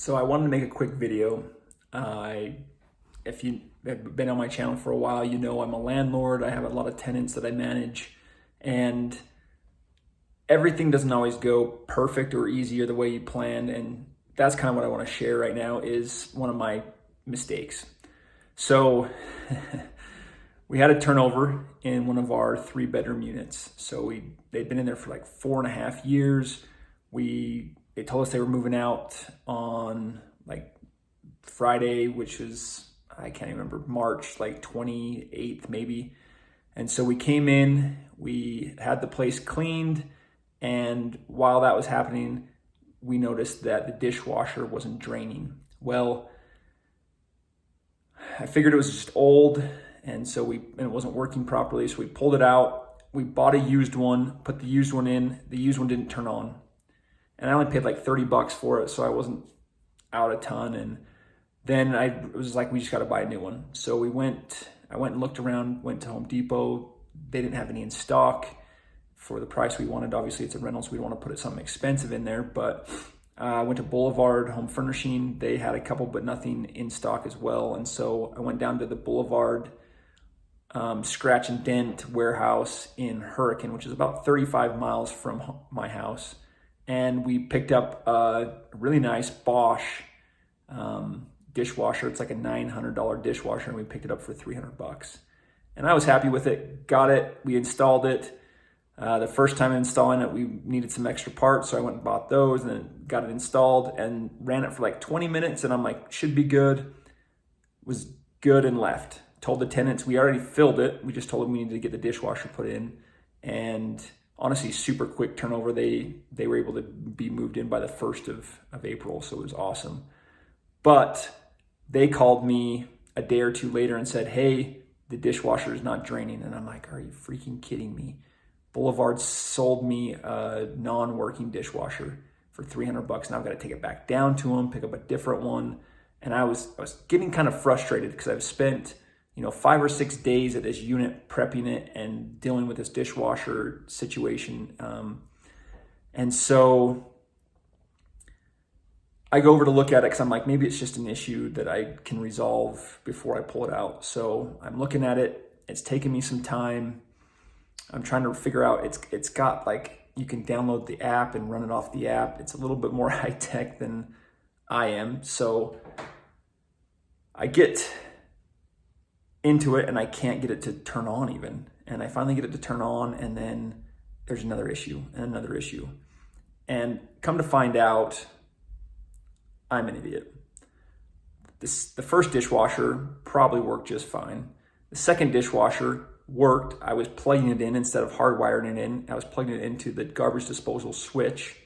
So I wanted to make a quick video. If you have been on my channel for a while, you know I'm a landlord. I have a lot of tenants that I manage, and everything doesn't always go perfect or easy or the way you planned. And that's kind of what I want to share right now is one of my mistakes. So we had a turnover in one of our 3-bedroom units. So they'd been in there for like 4.5 years. They told us they were moving out on like Friday, which was, I can't even remember, March like 28th maybe. And so we came in, we had the place cleaned, and while that was happening, we noticed that the dishwasher wasn't draining. Well, I figured it was just old, and it wasn't working properly, so we pulled it out. We bought a used one, put the used one in. The used one didn't turn on. And I only paid like $30 for it, so I wasn't out a ton. And then I was like, we just got to buy a new one. So I went and looked around, went to Home Depot. They didn't have any in stock for the price we wanted. Obviously, it's a rental, so we don't want to put something expensive in there. But I went to Boulevard Home Furnishing. They had a couple, but nothing in stock as well. And so I went down to the Boulevard Scratch and Dent warehouse in Hurricane, which is about 35 miles from my house. And we picked up a really nice Bosch dishwasher. It's like a $900 dishwasher, and we picked it up for $300. And I was happy with it, got it, we installed it. The first time installing it, we needed some extra parts, so I went and bought those and then got it installed and ran it for like 20 minutes, and I'm like, should be good. Was good and left. Told the tenants we already filled it. We just told them we needed to get the dishwasher put in, and honestly, super quick turnover. They were able to be moved in by the 1st of April, so it was awesome. But they called me a day or two later and said, hey, the dishwasher is not draining. And I'm like, are you freaking kidding me? Boulevard sold me a non-working dishwasher for $300. Now I've got to take it back down to them, pick up a different one. And I was getting kind of frustrated because I've spent 5 or 6 days at this unit prepping it and dealing with this dishwasher situation. And so I go over to look at it because I'm like, maybe it's just an issue that I can resolve before I pull it out. So I'm looking at it. It's taking me some time. I'm trying to figure out, it's got like, you can download the app and run it off the app. It's a little bit more high tech than I am. So I get into it and I can't get it to turn on even. And I finally get it to turn on, and then there's another issue and another issue. And come to find out, I'm an idiot. The first dishwasher probably worked just fine. The second dishwasher worked. I was plugging it in instead of hardwiring it in. I was plugging it into the garbage disposal switch.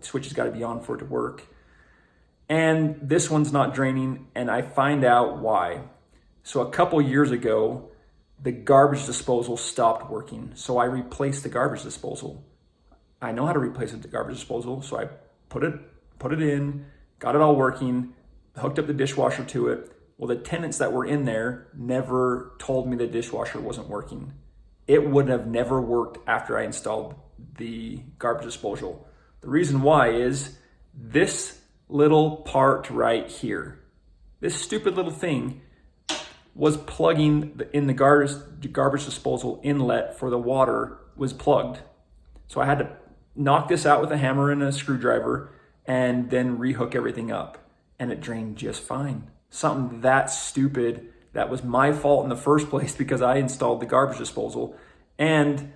Switch has got to be on for it to work. And this one's not draining, and I find out why. So a couple years ago, the garbage disposal stopped working. So I replaced the garbage disposal. I know how to replace the garbage disposal, so I put it in, got it all working, hooked up the dishwasher to it. Well, the tenants that were in there never told me the dishwasher wasn't working. It would have never worked after I installed the garbage disposal. The reason why is this little part right here. This stupid little thing was plugging in the garbage disposal inlet for the water was plugged. So I had to knock this out with a hammer and a screwdriver and then rehook everything up, and it drained just fine. Something that stupid that was my fault in the first place because I installed the garbage disposal. And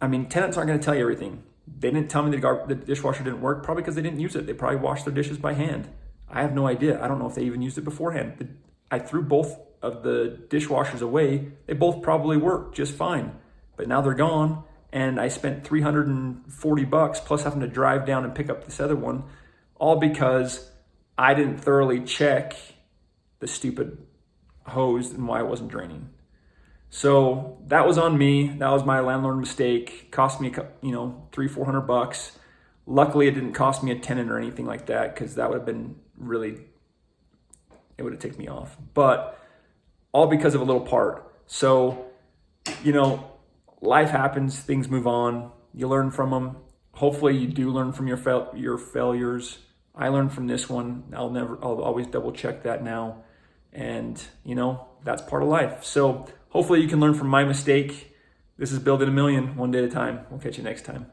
I mean, tenants aren't going to tell you everything. They didn't tell me the dishwasher didn't work, probably because they didn't use it. They probably washed their dishes by hand. I have no idea. I don't know if they even used it beforehand. I threw both of the dishwashers away. They both probably worked just fine, but now they're gone. And I spent $340 plus having to drive down and pick up this other one, all because I didn't thoroughly check the stupid hose and why it wasn't draining. So that was on me. That was my landlord mistake. Cost me, $300-400. Luckily, it didn't cost me a tenant or anything like that, because that would have been really, it would have ticked me off. But all because of a little part. So, life happens, things move on, you learn from them. Hopefully you do learn from your failures. I learned from this one. I'll always double check that now. And, that's part of life. So hopefully you can learn from my mistake. This is Building a Million, one day at a time. We'll catch you next time.